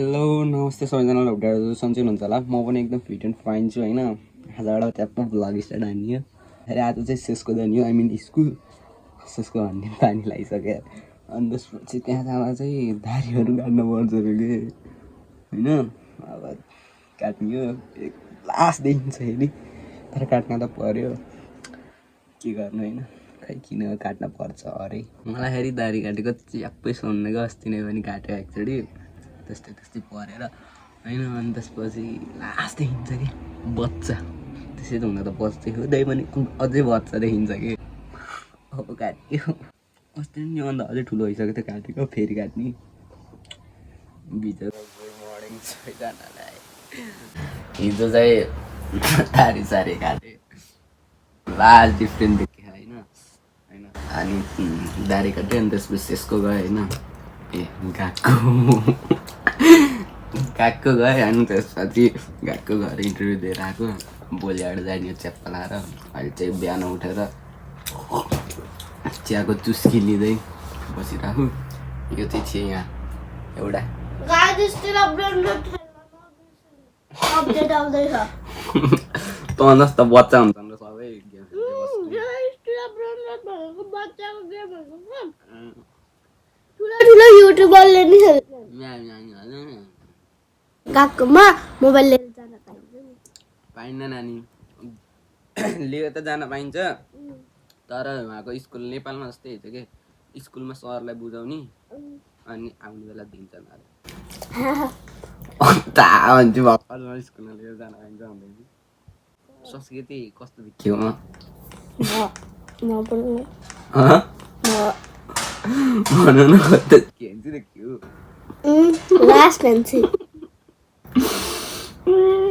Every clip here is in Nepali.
हेलो नमस्ते सबैजनालाई होप सन्चै हुनुहुन्छ होला। म पनि एकदम फिट एन्ड फाइन छु होइन। आजबाट ट्याप्प भ्लग स्टार्ट हान्ने हो। फेरि आज चाहिँ सेसको जाने हो, आई मिन स्कुल। सेसको भन्ने पानी लगाइसक्यो अनि त्यसपछि त्यहाँ जाँदा चाहिँ दारीहरू काट्नु पर्छ अरे कि होइन। अब काट्ने हो, लास्ट देखिन्छ फेरि, तर काट्न त पर्यो, के गर्नु होइन। खै किन काट्न पर्छ अरे। मलाई फेरि दारी काटेको च्याप्पै सुन्नेको, अस्ति नै पनि काट्यो एकचोटि, त्यस्तै परेर होइन। अनि त्यसपछि लास्ट देखिन्छ कि बच्चा, त्यसै त हुन त बच्चै हुँदै पनि अझै बच्चा देखिन्छ कि। अब काट्यो, अस्ति नि अन्त अझै ठुलो भइसक्यो त्यो काटेको, फेरि काट्ने बिचरा। गुड मर्निङ सबैजनालाई। हिजो चाहिँ दारी सारी काटेँ, लास्ट डिफ्रेन्ट देखेँ होइन। अनि दारी काट्यो अनि त्यसपछि त्यसको गयो होइन। ए गएको गयो अनि त्यसपछि गएको गएर इन्टरभ्यू दिएर आएको। भोलिबाट जाने च्याप्पा लाएर। अहिले चाहिँ बिहान उठेर चियाको चुस्की लिँदै बसिरहेको। यो चाहिँ थियो यहाँ एउटा त जस्तो बच्चा हुन्छ नि सबै ठुलो युट्युबरले नि गएकोमा मोबाइल लिएर जान पाइन्न नानी। लिएर त जान पाइन्छ, तर उहाँको स्कुल नेपालमा जस्तै हुन्छ कि स्कुलमा सरलाई बुझाउने अनि आउने बेला दिन्छ अरे। भन्छु भर्खर स्कुलमा लिएर जान पाइन्छ भन्दैछ। संस्कृति कस्तो देखियो भन न, कस्तो के हुन्छ देखियो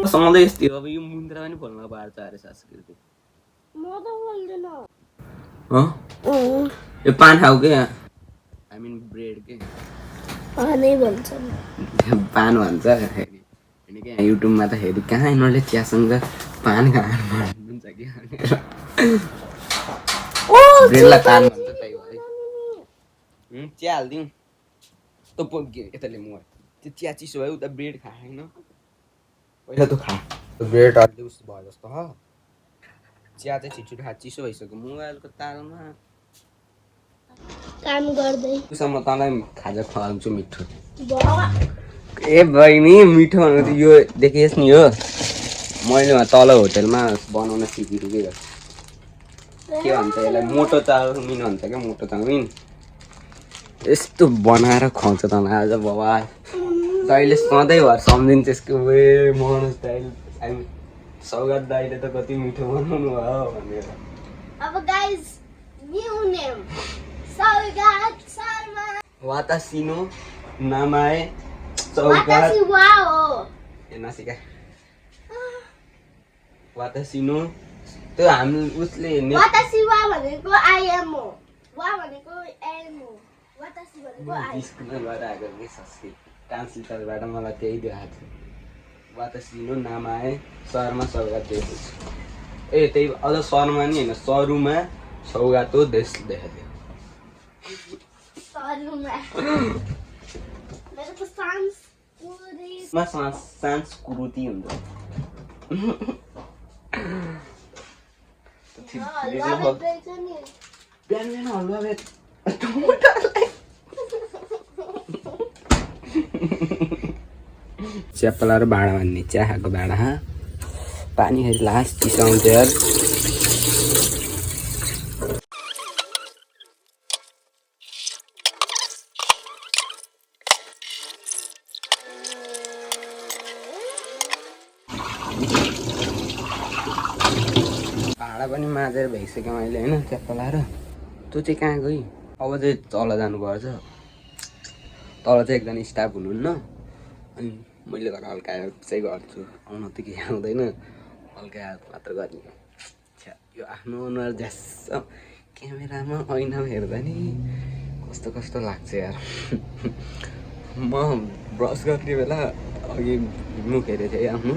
सधैँ यस्तै हो। अब यो मुन्द्रा पनि खोल्न पार्छ अरे संस्कृति। यो पान खाऊ के, आई मिन ब्रेड के पान भन्छ हेरी के। युट्युबमा त हेरी कहाँ यिनीहरूले चियासँग पान खानु भन्नुहुन्छ कि ब्रेडलाई पान भन्छ, त्यही भयो। चिया हालिदिउँ त यताले म त्यो चिया चिसो भयो, उता ब्रेड खाएन पहिला त खा। ब्रेड अलि उस भयो जस्तो हो, चिया चाहिँ छिटो खा, चिसो भइसक्यो मोबाइलको तालमा काम गर्दै। उसमा तँलाई खाजा खुवाउँछु मिठो। ए बहिनी मिठो भनेको त यो देखिस् नि, हो मैले तल होटेलमा बनाउन सिकेको के भन्छ यसलाई, मोटो चाउमिन भन्छ क्या, मोटो चाउमिन। यस्तो बनाएर खुवाउँछ तँलाई आज बाबा। दाइले सधैँभर सम्झिन्छ यसको वे मनोज दाइ, सौगात दाइले त कति मिठो बनाउनु भयो भनेर। अब गाइस न्यू नेम सौगात शर्मा। वातासी नो नामाए सौगात ए नसिका। वातासी नो त्यो हामी उसले वातासी वा भनेको आई एम हो, वा भनेको एम हो, वातासी भनेको आई। स्कुलमा गएर आएको कि संस्कृत ट्रान्सलेटरबाट मलाई त्यही देखाएको थियो। वातासी नो नामाए शर्मा सौगात दिएको छु। ए त्यही अझ शर्मा नि होइन, सरुमा सौगातो देश देखाएको थियो। संस्कृति हुन्छ। बिहान हलुवा चिया पलाएर भाँडा भन्ने, चिया खाएको भाँडा पानी फेरि लास्ट चिसो आउँछ यार। भाँडा पनि माझेर भइसक्यो मैले होइन, च्याप्पा लाएर। तँ चाहिँ कहाँ गई? अब चाहिँ तल जानुपर्छ। तल चाहिँ एकजना स्टाफ हुनुहुन्न, अनि मैले घर हल्का हेल्प चाहिँ गर्छु, आउन त केही आउँदैन, हल्का हेल्प मात्र गर्ने। यो आफ्नो अनुहार झ्यास क्यामेरामा ऐनामा हेर्दा नि कस्तो कस्तो लाग्छ यार। म ब्रस गर्ने बेला अघि मुख हेरेको थिएँ आफ्नो,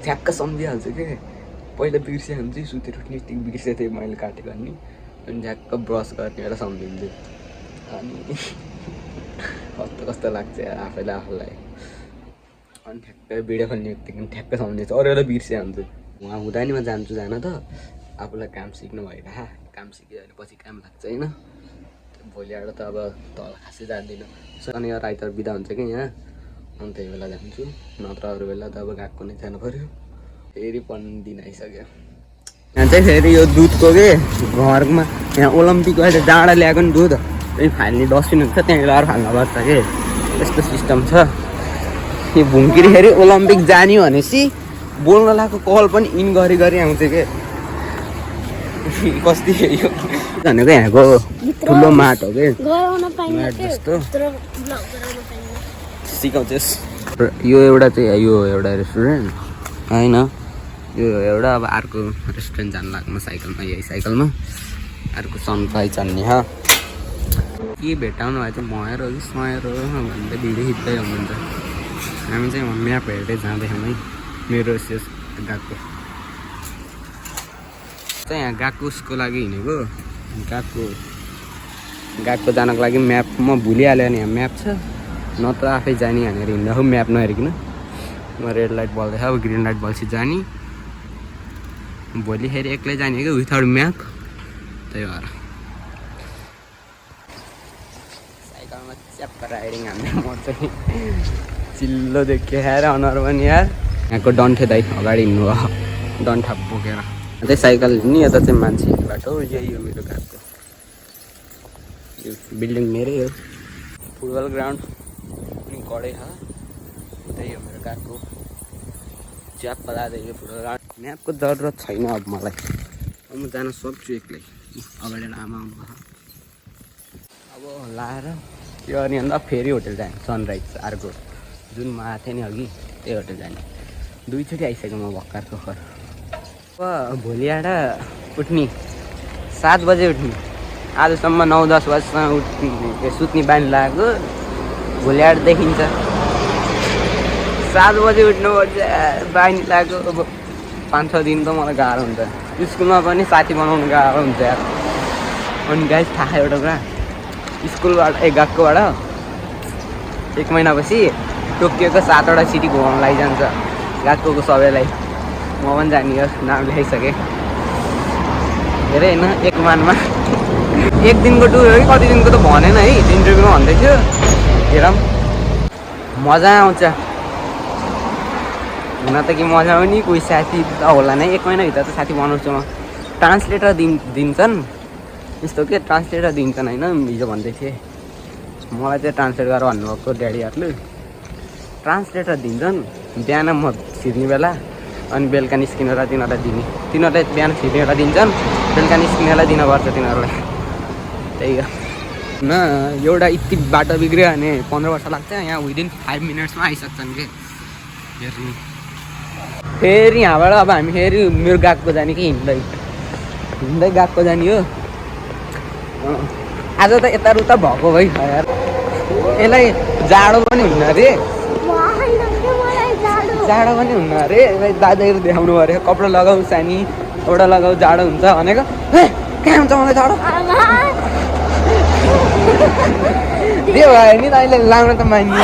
ठ्याक्क सम्झिहाल्छु कि पहिला बिर्सिहाल्छु, सुतेर उठ्ने बित्तिकै बिर्सेको थिएँ मैले काटेको अनि ठ्याक्क ब्रस गर्ने बेला सम्झिन्छु। अनि कस्तो कस्तो लाग्छ आफैलाई आफूलाई। अनि ठ्याक्कै भिडियो खोल्ने बित्तिकै ठ्याक्कै सम्झिन्छ अरूलाई बिर्से हुन्छु उहाँ हुँदा नि म जान्छु जान त आफूलाई काम सिक्नु भइरह काम सिक्यो भने पछि काम लाग्छ होइन भोलिबाट त अब तल खासै जान्दिनँ शनिबार आइतबार बिदा हुन्छ कि यहाँ अनि त्यही बेला जान्छु नत्र अरू बेला त अब गएको नै जानु पऱ्यो फेरि 15 दिन आइसक्यो यहाँ चाहिँ फेरि यो दुधको के घरमा यहाँ ओलम्पिक अहिले जाँडा ल्याएको नि दुध त्यही फाल्ने डस्टबिन हुन्छ त्यहाँ लगाएर फाल्नुपर्छ कि त्यस्तो सिस्टम छ यो भुङ्किरी ओलम्पिक जाने भनेपछि बोल्न लगाएको कल पनि इन गरी गरी आउँछ के कति यो भनेको यहाँको ठुलो माट हो कि माट जस्तो सिकाउँछस् यो एउटा चाहिँ यो एउटा रेस्टुरेन्ट होइन यो एउटा अब अर्को रेस्टुरेन्ट जानु लाग्नु साइकलमा यही साइकलमा अर्को सनफ्राई चल्ने ह के भेटाउनु भयो चाहिँ मयर हो कि स्मयर हो भन्दा भिडियो खिच्दै हुनुहुन्छ हामी चाहिँ म्याप हेर्दै जाँदैछौँ है मेरो सेस गएको चाहिँ यहाँ गएको उसको लागि हिँडेको गएको जानको लागि म्याप म भुलिहालेँ नि यहाँ म्याप छ नत्र आफै जाने भनेर हिँड्दा हो म्याप नहेरिकन म रेड लाइट बल्दैछ अब ग्रिन लाइट बल्छी जाने भोलि फेरि एक्लै जाने कि विथआउट म्याप त्यही भएर साइकलमा च्याप्प राइडिङ हान्ने म चाहिँ चिल्लो देखेर अनुहार पनि यार यहाँको डन्ठे दाइ अगाडि हिँड्नु भयो डन्ठा बोकेर त्यही साइकल हिँड्ने यता चाहिँ मान्छे बाटो यही हो मेरो घरको यो बिल्डिङ मेरै हो फुटबल ग्राउन्ड पनि कडै छ त्यही हो मेरो घरको च्याप्प लाँदैयो फुटबल ग्राउन्ड म्यापको जरुरत छैन अब मलाई अब म जान सक्छु एक्लै अगाडि आमा आउनु अब लाएर त्यो अनि अन्त फेरि होटल जाने सनराइज अर्को जुन म आएको थिएँ नि अघि त्यही होटल जाने दुईचोटि आइसक्यो म भर्खर अब भोलि आएर उठ्ने 7 बजे उठ्ने आजसम्म 9-10 बजीसम्म उठ्ने सुत्ने बानी लागेको भोलि आएर देखिन्छ 7 बजे उठ्नुपर्छ बानी लागेको अब 5-6 दिन त मलाई गाह्रो हुन्छ स्कुलमा पनि साथी बनाउनु गाह्रो हुन्छ यार अनि गाइस थाहा एउटा कुरा स्कुलबाट गएकोबाट 1 महिनापछि टोकियोको 7वटा सिटी घुमाउनु लागिजान्छ गएको सबैलाई म पनि जाने हो नाम लेखाइसकेँ धेरै होइन 1 मानमा 1 दिनको टुर हो कि कति दिनको त भनेन है इन्टरभ्यूमा भन्दै थियो हेरौँ मजा आउँछ हुन त कि मजा पनि कोही साथी त होला नै 1 महिनाभित्र त साथी बनाउँछु म ट्रान्सलेटर दिन्छन् यस्तो के ट्रान्सलेटर दिन्छन् होइन हिजो भन्दै थिएँ मलाई चाहिँ ट्रान्सलेट गरेर भन्नुभएको ड्याडीहरूले ट्रान्सलेटर दिन्छन् बिहान म छिर्ने बेला अनि बेलुका निस्किनेर तिनीहरूलाई दिने तिनीहरूलाई बिहान छिर्नेर दिन्छन् बेलुका निस्किनेलाई दिनुपर्छ तिनीहरूलाई त्यही हो न एउटा यति बाटो बिग्रियो भने 15 वर्ष लाग्छ यहाँ विदिन 5 मिनट्समा आइसक्छन् कि हेर्नु फेरि यहाँबाट अब हामी फेरि मेरो गएको जाने कि हिँड्दै गएको जाने हो आज त यता उता भएको भाइ यार यसलाई जाडो पनि हुन्न अरे जाडो पनि हुन्न अरे दादाहरू देखाउनु पऱ्यो कपडा लगाऊ सानी एउटा लगाऊ जाडो हुन्छ भनेको कहाँ हुन्छ मलाई जाडो त्यो भयो नि त अहिले लाउन त मान्ने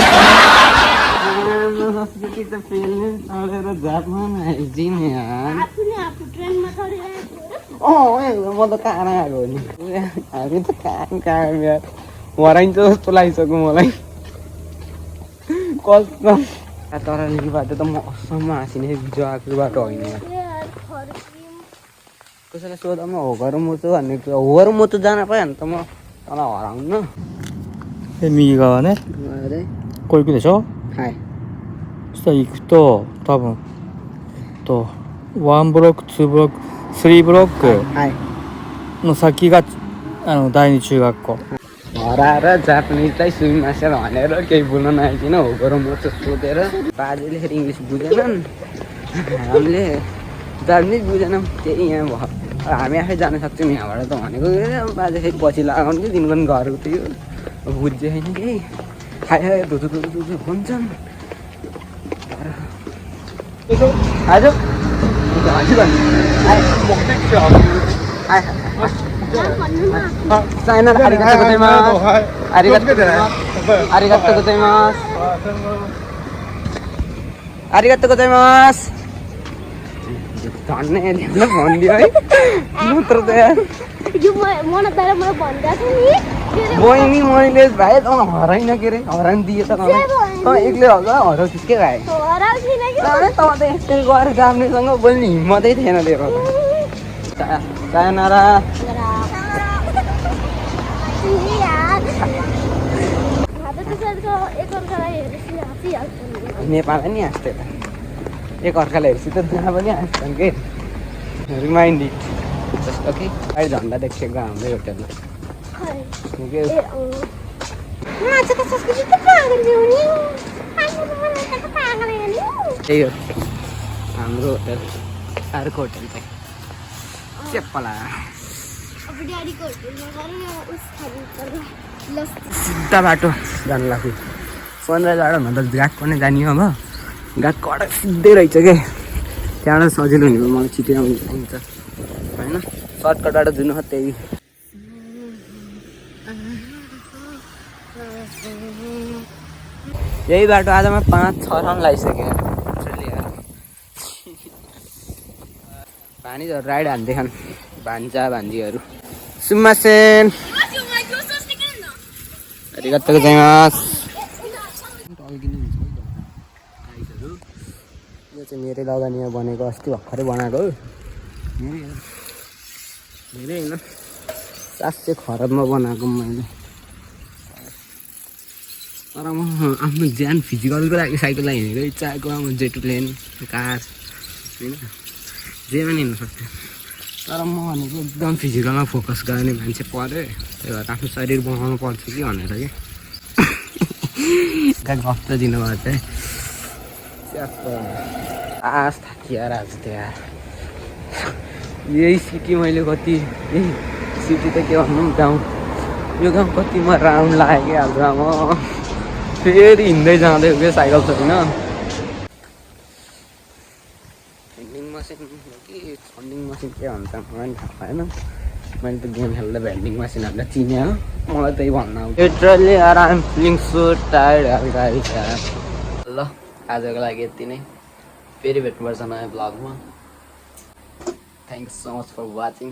म त कहाँ आएको नि हामी त कहाँ यार हराइन्छ जस्तो लागिसक्यो मलाई कसम तर बाटो त म असम्म हाँसिने भिडियो आएको बाटो होइन कसैलाई सोधा म होगर मोचो भनेको होगर मोचो जान पाएँ भने त म तँलाई हराउनु右側ねこれ行くでしょはいそしたら行くと多分1ブロック2ブロック3ブロックはいの先が第二中学校 हराएर जापानिजलाई स्विमिङ मास्टर भनेर केही बोल्न नआइकन होगर मोचो सोधेर बाजेले फेरि इङ्ग्लिस बुझेनन् हामीले जापानिज बुझेनौँ त्यही यहाँ भयो हामी आफै जान सक्छौँ यहाँबाट त भनेको बाजे फेरि पछि लगाउनु कि दिनको पनि घरको थियो बुझ्यो होइन केही खायो धुधु भन्छन् आज साइना आरिगातो गोजाइमासु आरिगातो गोजाइमासु आरिगातो गोजाइमास धन्ने ल्याउन भनिदियो है नत्र त यार यो मलाई बाहिर मलाई भनिरहेको थियो नि के अरे बहिनी मैले भाइ हराइन के अरे हराइन दिए त एक्लै होला हराउँछु के भाइ हराउँदिन कि त त यस्तै गएर जाम्नेसँग बोल्ने हिम्मतै थिएन दिएको चाहनारा नेपाल नि हाँस्थ्यो त एकअर्कालाई हेर्छु त जहाँ पनि हाँस्छन् के रिमाइन्ड इट ओके अहिले झन्डा देखिएको हाम्रै होटलमा त्यही हो हाम्रो होटल अर्को होटल चाहिँ चेप्पला सिधा बाटो जानु लाग्यो सनराइजबाट त घाट पनि जाने हो अब घाट कडा सिधै रहेछ क्या त्यहाँबाट सजिलो हुने मलाई छिटो आउँछ होइन सर्टकटबाट जुन हो त्यही यही बाटो आजमा 5-6 राउन्ड लगाइसक्यो भानीहरू राइड हान्दै खान् भान्जा भान्जीहरू सुम्मासेन arigatou gozaimasu यो चाहिँ मेरै लगानीमा बनेको अस्ति भर्खरै बनाएको हो मेरै होइन 700 खरबमा बनाएको मैले तर म आफ्नो ज्यान फिजिकलको लागि साइकललाई हिँडेको इच्छा आएको म जेटु प्लेन कार होइन जे पनि हिँड्नु सक्थेँ तर म भनेको एकदम फिजिकलमा फोकस गर्ने मान्छे पऱ्यो त्यही भएर आफ्नो शरीर बनाउनु पर्छ कि भनेर कि गफ त दिनुभएको चाहिँ आस थाकिएर आज त यार यही सिटी मैले कति यही सिटी त के भन्नु गाउँ यो गाउँ कति म राउन्ड लाग्यो कि हाल्दा म फेरि हिँड्दै जाँदै क्या साइकल छैन भेन्डिङ मसिन कि फन्डिङ मसिन के भन्छ मलाई थाहा भएन मैले त गेम खेल्दा भेन्डिङ मसिनहरूलाई चिने हो मलाई त्यही भन्न आउँछ लिटरली यार I am feeling so tired guys यार ल आजको लागि यति नै फेरि भेट्नुपर्छ नयाँ ब्लगमा thank so much for watching